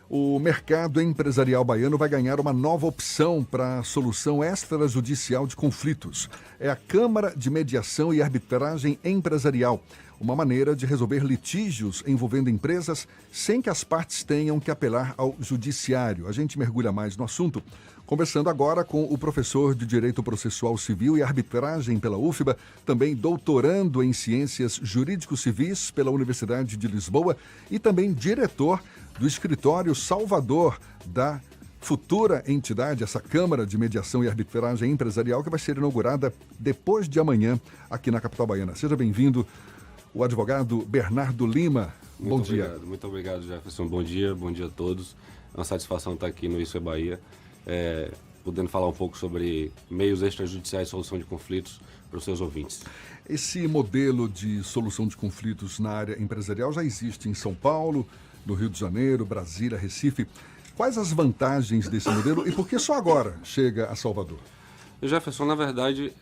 O mercado empresarial baiano vai ganhar uma nova opção para a solução extrajudicial de conflitos. É a Câmara de Mediação e Arbitragem Empresarial, uma maneira de resolver litígios envolvendo empresas sem que as partes tenham que apelar ao judiciário. A gente mergulha mais no assunto, conversando agora com o professor de Direito Processual Civil e Arbitragem pela UFBA, também doutorando em Ciências Jurídico-Civis pela Universidade de Lisboa e também diretor do Escritório Salvador da futura entidade, essa Câmara de Mediação e Arbitragem Empresarial, que vai ser inaugurada depois de amanhã aqui na capital baiana. Seja bem-vindo, o advogado Bernardo Lima. Bom dia. Muito obrigado, Jefferson. Bom dia a todos. É uma satisfação estar aqui no Isso é Bahia, podendo falar um pouco sobre meios extrajudiciais de solução de conflitos para os seus ouvintes. Esse modelo de solução de conflitos na área empresarial já existe em São Paulo, no Rio de Janeiro, Brasília, Recife. Quais as vantagens desse modelo e por que só agora chega a Salvador? Jefferson, na verdade,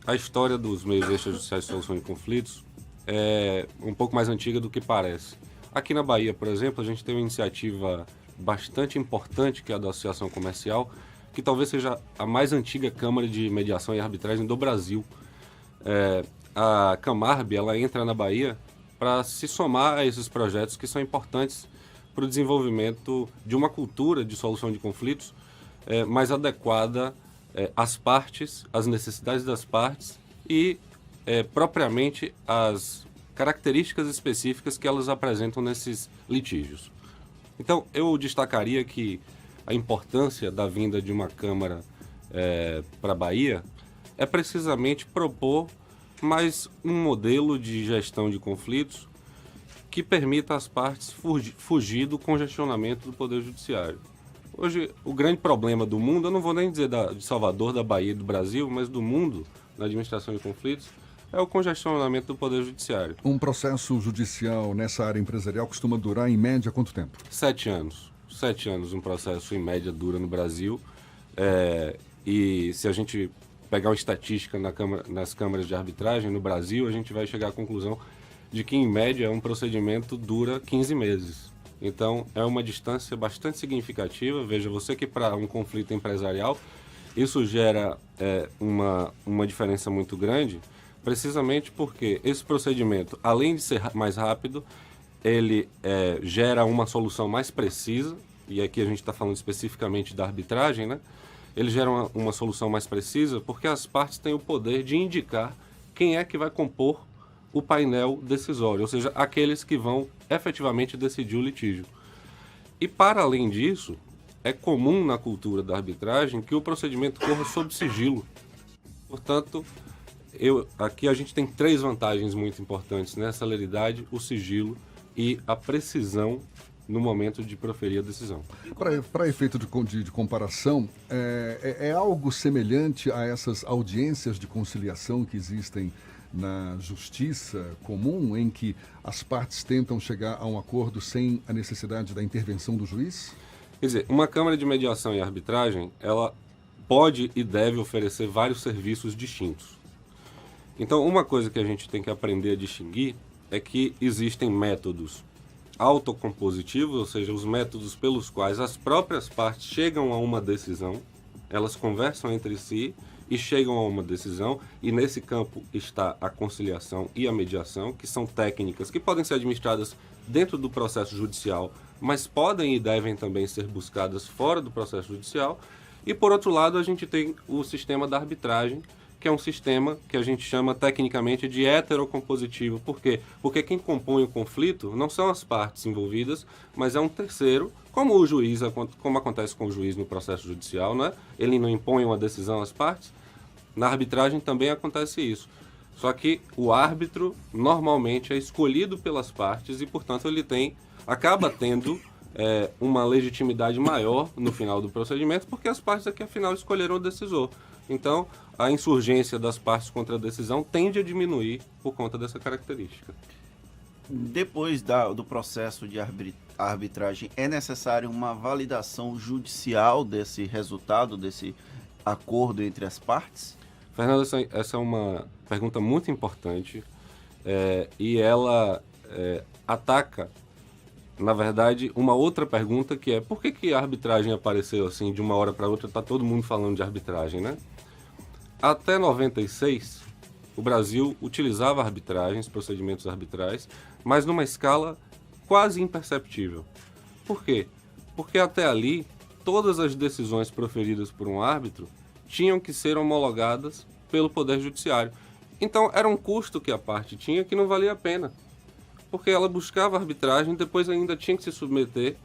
a história dos meios extrajudiciais de solução de conflitos é um pouco mais antiga do que parece. Aqui na Bahia, por exemplo, a gente tem uma iniciativa bastante importante, que é a da Associação Comercial, que talvez seja a mais antiga Câmara de Mediação e Arbitragem do Brasil. A Camarb, ela entra na Bahia para se somar a esses projetos que são importantes para o desenvolvimento de uma cultura de solução de conflitos mais adequada às partes, às necessidades das partes e propriamente às características específicas que elas apresentam nesses litígios. Então, eu destacaria que a importância da vinda de uma Câmara para a Bahia é precisamente propor mais um modelo de gestão de conflitos que permita às partes fugir do congestionamento do Poder Judiciário. Hoje, o grande problema do mundo, eu não vou nem dizer de Salvador, da Bahia e do Brasil, mas do mundo na administração de conflitos, é o congestionamento do Poder Judiciário. Um processo judicial nessa área empresarial costuma durar, em média, quanto tempo? 7 anos. 7 anos um processo, em média, dura no Brasil. E se a gente pegar uma estatística nas câmaras de arbitragem no Brasil, a gente vai chegar à conclusão de que, em média, um procedimento dura 15 meses. Então, é uma distância bastante significativa. Veja, você que para um conflito empresarial, isso gera uma diferença muito grande, precisamente porque esse procedimento, além de ser mais rápido, ele gera uma solução mais precisa, e aqui a gente está falando especificamente da arbitragem, né? Ele gera uma solução mais precisa porque as partes têm o poder de indicar quem é que vai compor o painel decisório, ou seja, aqueles que vão efetivamente decidir o litígio. E, para além disso, é comum na cultura da arbitragem que o procedimento corra sob sigilo. Portanto, aqui a gente tem 3 vantagens muito importantes, né? A celeridade, o sigilo e a precisão no momento de proferir a decisão. Para efeito de comparação, é algo semelhante a essas audiências de conciliação que existem na justiça comum, em que as partes tentam chegar a um acordo sem a necessidade da intervenção do juiz? Quer dizer, uma Câmara de Mediação e Arbitragem, ela pode e deve oferecer vários serviços distintos. Então, uma coisa que a gente tem que aprender a distinguir é que existem métodos autocompositivos, ou seja, os métodos pelos quais as próprias partes chegam a uma decisão, elas conversam entre si e chegam a uma decisão, e nesse campo está a conciliação e a mediação, que são técnicas que podem ser administradas dentro do processo judicial, mas podem e devem também ser buscadas fora do processo judicial. E, por outro lado, a gente tem o sistema da arbitragem, que é um sistema que a gente chama tecnicamente de heterocompositivo. Por quê? Porque quem compõe o conflito não são as partes envolvidas, mas é um terceiro, como o juiz, como acontece com o juiz no processo judicial, né? Ele não impõe uma decisão às partes. Na arbitragem também acontece isso. Só que o árbitro normalmente é escolhido pelas partes e, portanto, ele acaba tendo uma legitimidade maior no final do procedimento, porque as partes aqui, afinal, escolheram o decisor. Então, a insurgência das partes contra a decisão tende a diminuir por conta dessa característica. Depois do processo de arbitragem, é necessário uma validação judicial desse resultado, desse acordo entre as partes? Fernando, essa é uma pergunta muito importante e ela ataca na verdade, uma outra pergunta que é por que a arbitragem apareceu assim de uma hora para outra? Está todo mundo falando de arbitragem, né? Até 96, o Brasil utilizava arbitragens, procedimentos arbitrais, mas numa escala quase imperceptível. Por quê? Porque até ali, todas as decisões proferidas por um árbitro tinham que ser homologadas pelo Poder Judiciário. Então, era um custo que a parte tinha que não valia a pena, porque ela buscava arbitragem e depois ainda tinha que se submeter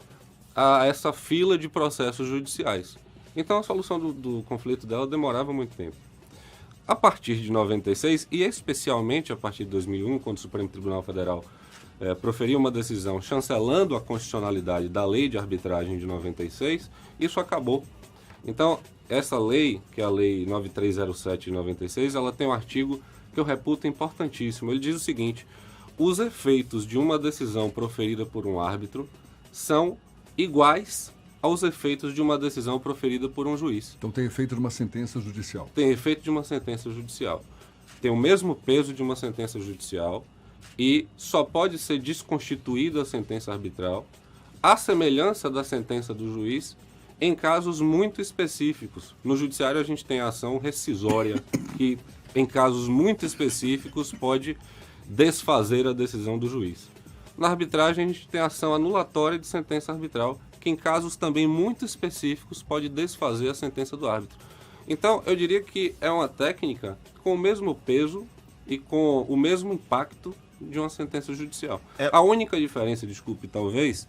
a essa fila de processos judiciais. Então, a solução do conflito dela demorava muito tempo. A partir de 96, e especialmente a partir de 2001, quando o Supremo Tribunal Federal proferiu uma decisão chancelando a constitucionalidade da lei de arbitragem de 96, isso acabou. Então, essa lei, que é a Lei 9307 de 96, ela tem um artigo que eu reputo importantíssimo. Ele diz o seguinte: os efeitos de uma decisão proferida por um árbitro são iguais aos efeitos de uma decisão proferida por um juiz. Então tem efeito de uma sentença judicial. Tem efeito de uma sentença judicial. Tem o mesmo peso de uma sentença judicial e só pode ser desconstituída a sentença arbitral à semelhança da sentença do juiz em casos muito específicos. No judiciário a gente tem a ação rescisória que, em casos muito específicos, pode desfazer a decisão do juiz. Na arbitragem a gente tem a ação anulatória de sentença arbitral, que em casos também muito específicos pode desfazer a sentença do árbitro. Então, eu diria que é uma técnica com o mesmo peso e com o mesmo impacto de uma sentença judicial. A única diferença, desculpe, talvez,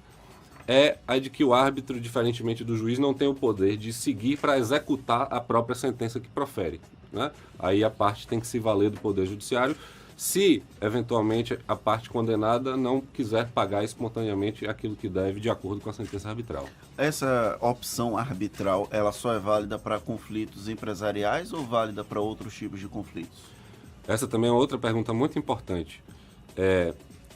é a de que o árbitro, diferentemente do juiz, não tem o poder de seguir para executar a própria sentença que profere, né? Aí a parte tem que se valer do Poder Judiciário, se, eventualmente, a parte condenada não quiser pagar espontaneamente aquilo que deve de acordo com a sentença arbitral. Essa opção arbitral, ela só é válida para conflitos empresariais ou válida para outros tipos de conflitos? Essa também é outra pergunta muito importante.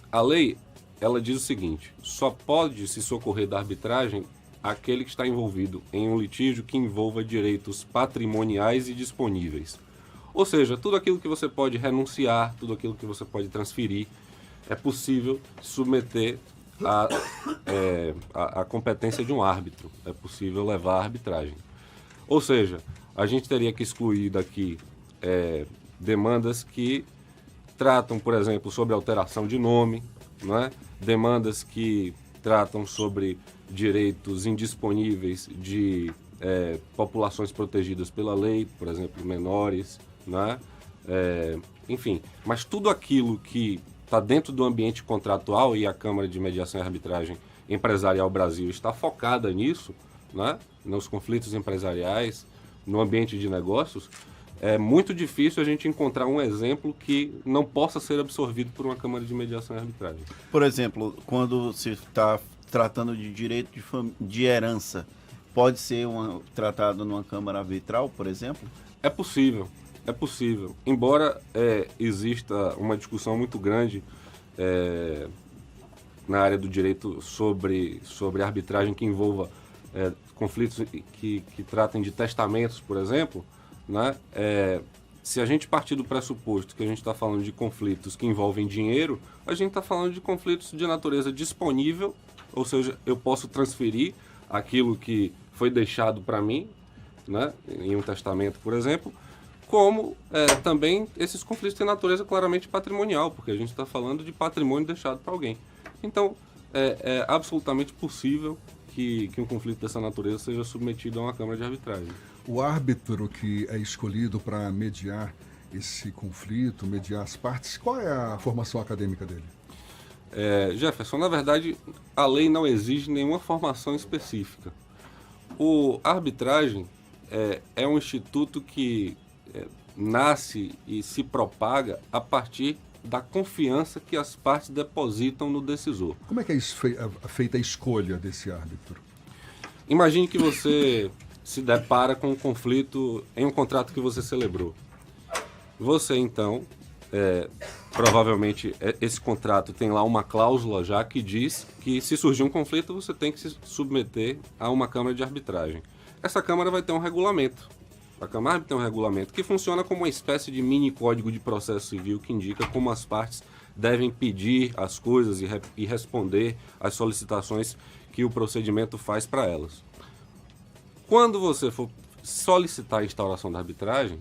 A lei, ela diz o seguinte: só pode se socorrer da arbitragem aquele que está envolvido em um litígio que envolva direitos patrimoniais e disponíveis. Ou seja, tudo aquilo que você pode renunciar, tudo aquilo que você pode transferir, é possível submeter à competência de um árbitro. É possível levar à arbitragem. Ou seja, a gente teria que excluir daqui demandas que tratam, por exemplo, sobre alteração de nome, não é? Demandas que tratam sobre direitos indisponíveis de populações protegidas pela lei, por exemplo, menores, né? Enfim, mas tudo aquilo que está dentro do ambiente contratual, e a Câmara de Mediação e Arbitragem Empresarial Brasil está focada nisso, né? Nos conflitos empresariais, no ambiente de negócios, é muito difícil a gente encontrar um exemplo que não possa ser absorvido por uma Câmara de Mediação e Arbitragem. Por exemplo, quando se está tratando de direito de herança, pode ser tratado numa Câmara arbitral, por exemplo? É possível. É possível. Embora exista uma discussão muito grande na área do direito sobre arbitragem que envolva conflitos que tratem de testamentos, por exemplo, né? Se a gente partir do pressuposto que a gente está falando de conflitos que envolvem dinheiro, a gente está falando de conflitos de natureza disponível, ou seja, eu posso transferir aquilo que foi deixado para mim, né, em um testamento, por exemplo, como também esses conflitos têm natureza claramente patrimonial, porque a gente está falando de patrimônio deixado para alguém. Então, é absolutamente possível que um conflito dessa natureza seja submetido a uma Câmara de Arbitragem. O árbitro que é escolhido para mediar esse conflito, mediar as partes, qual é a formação acadêmica dele? Jefferson, na verdade, a lei não exige nenhuma formação específica. A arbitragem é um instituto que nasce e se propaga a partir da confiança que as partes depositam no decisor. Como é que é feita a escolha desse árbitro? Imagine que você se depara com um conflito em um contrato que você celebrou. Você, então, provavelmente, esse contrato tem lá uma cláusula já que diz que se surgir um conflito, você tem que se submeter a uma Câmara de Arbitragem. Essa Câmara vai ter um regulamento. A Camarb tem um regulamento que funciona como uma espécie de mini código de processo civil que indica como as partes devem pedir as coisas e responder às solicitações que o procedimento faz para elas. Quando você for solicitar a instauração da arbitragem,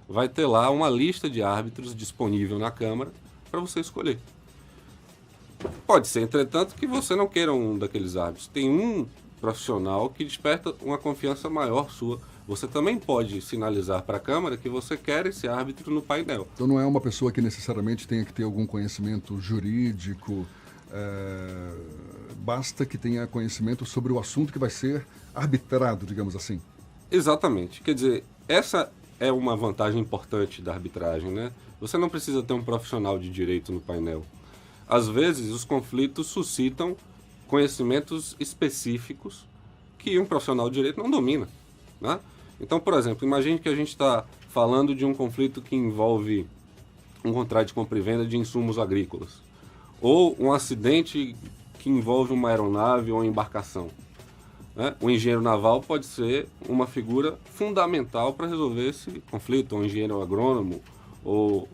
vai ter lá uma lista de árbitros disponível na Câmara para você escolher. Pode ser, entretanto, que você não queira um daqueles árbitros. Tem um profissional que desperta uma confiança maior sua. Você também pode sinalizar para a Câmara que você quer esse árbitro no painel. Então não é uma pessoa que necessariamente tenha que ter algum conhecimento jurídico, basta que tenha conhecimento sobre o assunto que vai ser arbitrado, digamos assim. Exatamente. Quer dizer, essa é uma vantagem importante da arbitragem, né? Você não precisa ter um profissional de direito no painel. Às vezes, os conflitos suscitam conhecimentos específicos que um profissional de direito não domina, né? Então, por exemplo, imagine que a gente está falando de um conflito que envolve um contrato de compra e venda de insumos agrícolas, ou um acidente que envolve uma aeronave ou uma embarcação, né? O engenheiro naval pode ser uma figura fundamental para resolver esse conflito, ou um engenheiro agrônomo, ou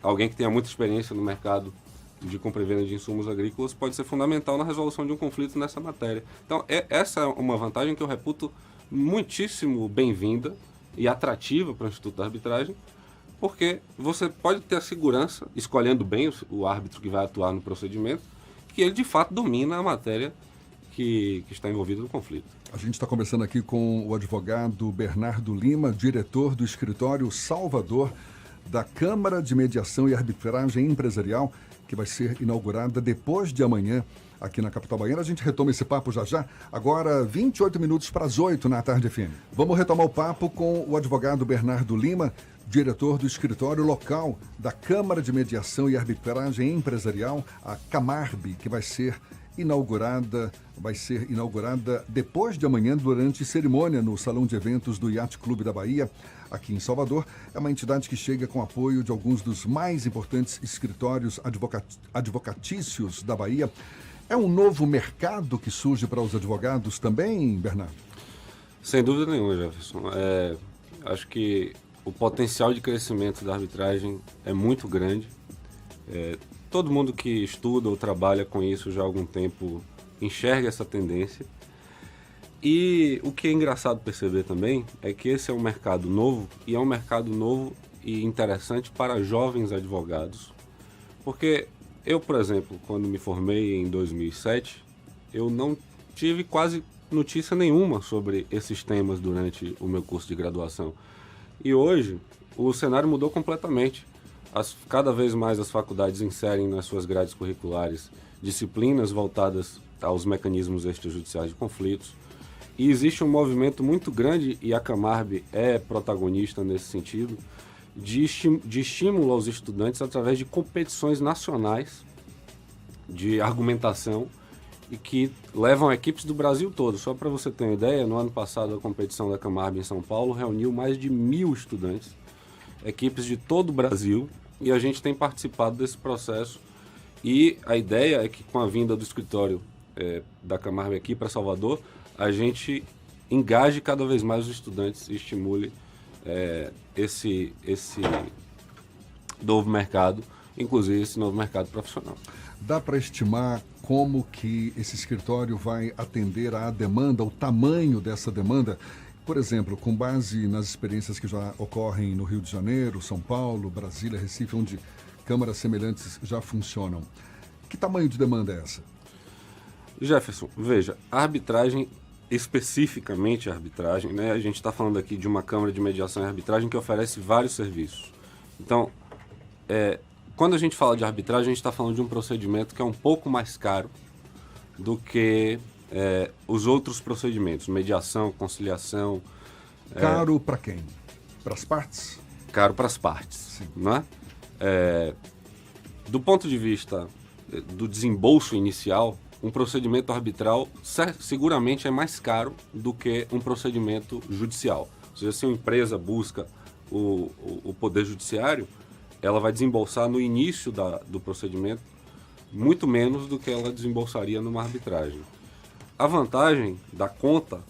alguém que tenha muita experiência no mercado de compra e venda de insumos agrícolas pode ser fundamental na resolução de um conflito nessa matéria. Então, essa é uma vantagem que eu reputo muitíssimo bem-vinda e atrativa para o Instituto da Arbitragem, porque você pode ter a segurança, escolhendo bem o árbitro que vai atuar no procedimento, que ele de fato domina a matéria que está envolvida no conflito. A gente está conversando aqui com o advogado Bernardo Lima, diretor do escritório Salvador da Câmara de Mediação e Arbitragem Empresarial, que vai ser inaugurada depois de amanhã aqui na capital baiana. A gente retoma esse papo já já, agora 28 minutos para as 8 na Tarde FM. Vamos retomar o papo com o advogado Bernardo Lima, diretor do escritório local da Câmara de Mediação e Arbitragem Empresarial, a Camarb, que vai ser inaugurada depois de amanhã durante cerimônia no Salão de Eventos do Yacht Clube da Bahia, aqui em Salvador. É uma entidade que chega com apoio de alguns dos mais importantes escritórios advocatícios da Bahia. É um novo mercado que surge para os advogados também, Bernardo? Sem dúvida nenhuma, Jefferson. Acho que o potencial de crescimento da arbitragem é muito grande. Todo mundo que estuda ou trabalha com isso já há algum tempo enxerga essa tendência. E o que é engraçado perceber também é que esse é um mercado novo, e é um mercado novo e interessante para jovens advogados. Porque eu, por exemplo, quando me formei em 2007, eu não tive quase notícia nenhuma sobre esses temas durante o meu curso de graduação. E hoje o cenário mudou completamente. Cada vez mais as faculdades inserem nas suas grades curriculares disciplinas voltadas aos mecanismos extrajudiciais de conflitos. E existe um movimento muito grande, e a Camarb é protagonista nesse sentido, de estímulo aos estudantes através de competições nacionais de argumentação e que levam equipes do Brasil todo. Só para você ter uma ideia, no ano passado a competição da Camarb em São Paulo reuniu mais de 1.000 estudantes, equipes de todo o Brasil, e a gente tem participado desse processo. E a ideia é que com a vinda do escritório da Camarb aqui para Salvador, a gente engaje cada vez mais os estudantes e estimule esse novo mercado, inclusive esse novo mercado profissional. Dá para estimar como que esse escritório vai atender à demanda, o tamanho dessa demanda? Por exemplo, com base nas experiências que já ocorrem no Rio de Janeiro, São Paulo, Brasília, Recife, onde câmaras semelhantes já funcionam. Que tamanho de demanda é essa? Jefferson, veja, a arbitragem, especificamente a arbitragem, né? A gente está falando aqui de uma Câmara de Mediação e Arbitragem que oferece vários serviços. Então, quando a gente fala de arbitragem, a gente está falando de um procedimento que é um pouco mais caro do que os outros procedimentos, mediação, conciliação. Caro para quem? Para as partes? Caro para as partes, sim, não é? Do ponto de vista do desembolso inicial, um procedimento arbitral seguramente é mais caro do que um procedimento judicial. Ou seja, se uma empresa busca o poder judiciário, ela vai desembolsar no início do procedimento muito menos do que ela desembolsaria numa arbitragem. A vantagem da conta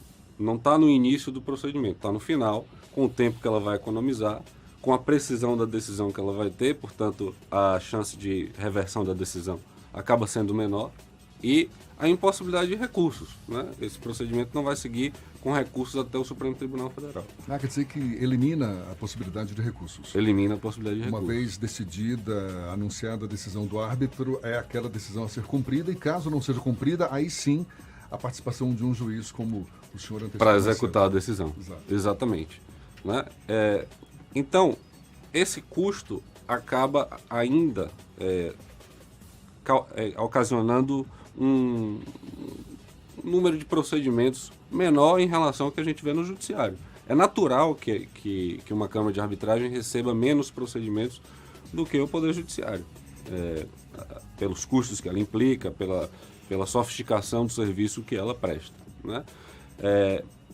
não está no início do procedimento, está no final, com o tempo que ela vai economizar, com a precisão da decisão que ela vai ter, portanto, a chance de reversão da decisão acaba sendo menor, e a impossibilidade de recursos, né? Esse procedimento não vai seguir com recursos até o Supremo Tribunal Federal. Quer dizer que elimina a possibilidade de recursos. Elimina a possibilidade de Uma recursos. vez decidida, anunciada a decisão do árbitro, é aquela decisão a ser cumprida, e caso não seja cumprida, aí sim a participação de um juiz, como o senhor antecipou. Para executar a decisão. Exato. Exatamente. Né? Então, esse custo acaba ainda ocasionando um número de procedimentos menor em relação ao que a gente vê no judiciário. É natural que uma Câmara de Arbitragem receba menos procedimentos do que o Poder Judiciário, pelos custos que ela implica, pela sofisticação do serviço que ela presta. Né?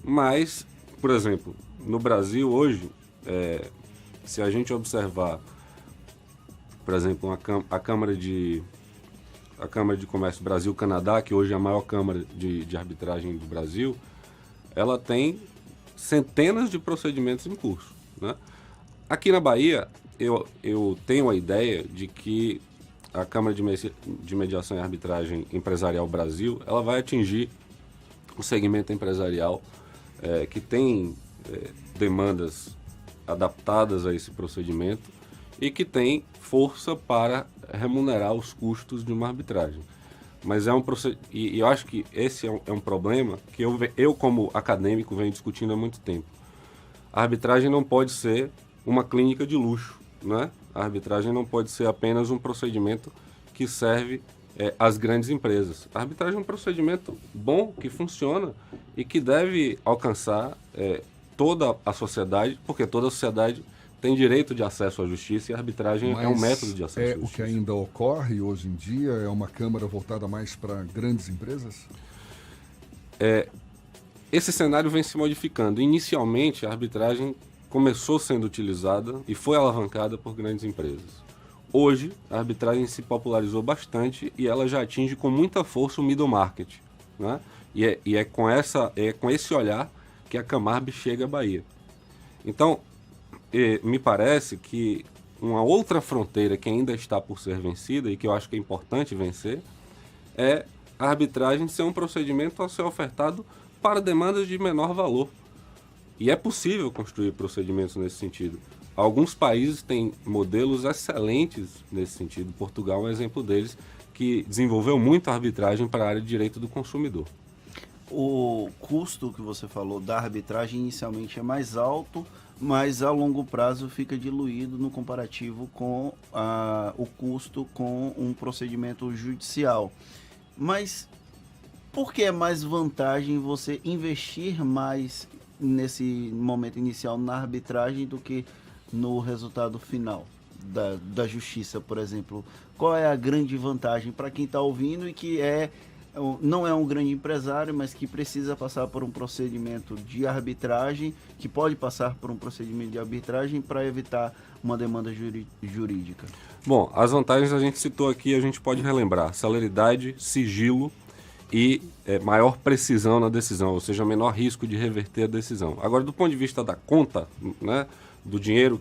Mas, por exemplo, no Brasil hoje, se a gente observar, por exemplo, a Câmara de Comércio Brasil-Canadá, que hoje é a maior Câmara de Arbitragem do Brasil, ela tem centenas de procedimentos em curso. Né? Aqui na Bahia, eu tenho a ideia de que a Câmara de Mediação e Arbitragem Empresarial Brasil, ela vai atingir o segmento empresarial que tem demandas adaptadas a esse procedimento e que tem força para remunerar os custos de uma arbitragem. Mas e eu acho que esse é um problema que eu, como acadêmico, venho discutindo há muito tempo. A arbitragem não pode ser uma clínica de luxo, né? A arbitragem não pode ser apenas um procedimento que serve às grandes empresas. A arbitragem é um procedimento bom, que funciona e que deve alcançar toda a sociedade, porque toda a sociedade tem direito de acesso à justiça e a arbitragem é um método de acesso à justiça. O que ainda ocorre hoje em dia é uma Câmara voltada mais para grandes empresas? Esse cenário vem se modificando. Inicialmente, a arbitragem começou sendo utilizada e foi alavancada por grandes empresas. Hoje, a arbitragem se popularizou bastante e ela já atinge com muita força o middle market. Né? E é com esse olhar que a Camarb chega à Bahia. Então, me parece que uma outra fronteira que ainda está por ser vencida e que eu acho que é importante vencer é a arbitragem ser um procedimento a ser ofertado para demandas de menor valor. E é possível construir procedimentos nesse sentido. Alguns países têm modelos excelentes nesse sentido. Portugal é um exemplo deles, que desenvolveu muito a arbitragem para a área de direito do consumidor. O custo que você falou da arbitragem inicialmente é mais alto, mas a longo prazo fica diluído no comparativo com o custo com um procedimento judicial. Mas por que é mais vantagem você investir mais nesse momento inicial na arbitragem do que no resultado final da justiça, por exemplo? Qual é a grande vantagem para quem está ouvindo e que não é um grande empresário, mas que precisa passar por um procedimento de arbitragem, que pode passar por um procedimento de arbitragem para evitar uma demanda jurídica? Bom, as vantagens a gente citou aqui, a gente pode relembrar: celeridade, sigilo e maior precisão na decisão, ou seja, menor risco de reverter a decisão. Agora, do ponto de vista da conta, né, do dinheiro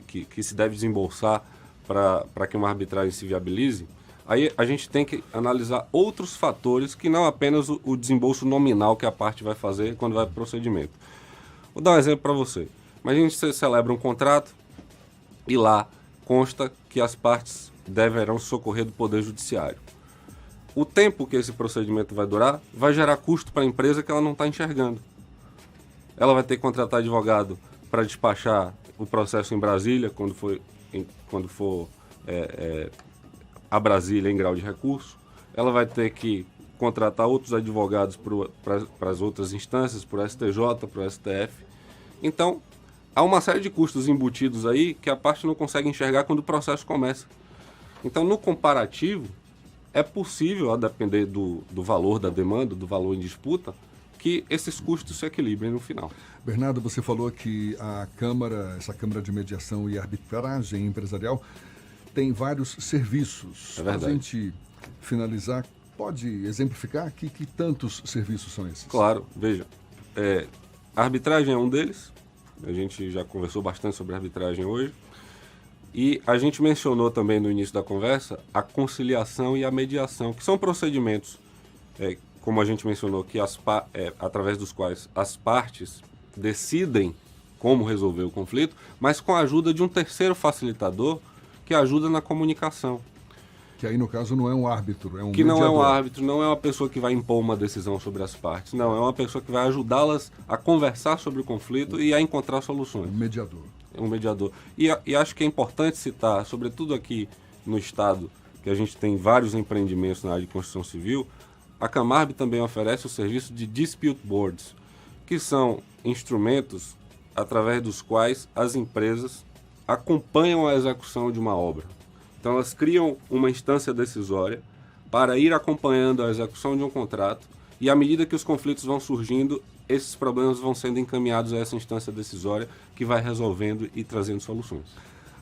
que se deve desembolsar para que uma arbitragem se viabilize, aí a gente tem que analisar outros fatores que não apenas o desembolso nominal que a parte vai fazer quando vai para o procedimento. Vou dar um exemplo para você. Imagina que você celebra um contrato e lá consta que as partes deverão socorrer do Poder Judiciário. O tempo que esse procedimento vai durar vai gerar custo para a empresa que ela não está enxergando. Ela vai ter que contratar advogado para despachar o processo em Brasília, quando for a Brasília em grau de recurso. Ela vai ter que contratar outros advogados para as outras instâncias, para o STJ, para o STF. Então, há uma série de custos embutidos aí que a parte não consegue enxergar quando o processo começa. Então, no comparativo, é possível, a depender do valor da demanda, do valor em disputa, que esses custos se equilibrem no final. Bernardo, você falou que essa Câmara de Mediação e Arbitragem Empresarial tem vários serviços. É verdade. Para a gente finalizar, pode exemplificar que tantos serviços são esses? Claro, veja, A arbitragem é um deles. A gente já conversou bastante sobre arbitragem hoje. E a gente mencionou também no início da conversa a conciliação e a mediação, que são procedimentos, como a gente mencionou, que através dos quais as partes decidem como resolver o conflito, mas com a ajuda de um terceiro facilitador que ajuda na comunicação. Que aí, no caso, não é um árbitro, é um Que mediador. não é um árbitro, não é uma pessoa que vai impor uma decisão sobre as partes. Não, é uma pessoa que vai ajudá-las a conversar sobre o conflito e a encontrar soluções. Um mediador. É um mediador. E acho que é importante citar, sobretudo aqui no Estado, que a gente tem vários empreendimentos na área de construção civil, a Camarb também oferece o serviço de Dispute Boards, que são instrumentos através dos quais as empresas acompanham a execução de uma obra. Então elas criam uma instância decisória para ir acompanhando a execução de um contrato e à medida que os conflitos vão surgindo, esses problemas vão sendo encaminhados a essa instância decisória que vai resolvendo e trazendo soluções.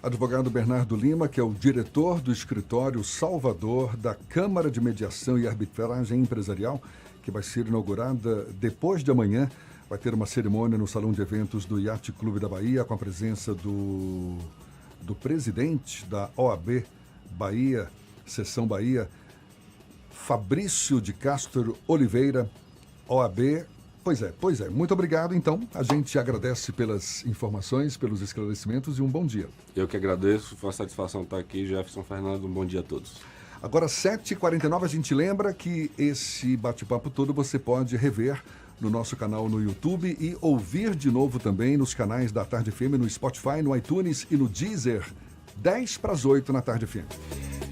Advogado Bernardo Lima, que é o diretor do escritório Salvador da Câmara de Mediação e Arbitragem Empresarial, que vai ser inaugurada depois de amanhã. Vai ter uma cerimônia no Salão de Eventos do Yacht Clube da Bahia, com a presença do presidente da OAB Bahia, Seção Bahia, Fabrício de Castro Oliveira, OAB. Pois é. Muito obrigado, então. A gente agradece pelas informações, pelos esclarecimentos e um bom dia. Eu que agradeço, foi uma satisfação estar aqui. Jefferson Fernando, um bom dia a todos. Agora, 7h49, a gente lembra que esse bate-papo todo você pode rever no nosso canal no YouTube e ouvir de novo também nos canais da Tarde FM, no Spotify, no iTunes e no Deezer, 7:50 na Tarde FM.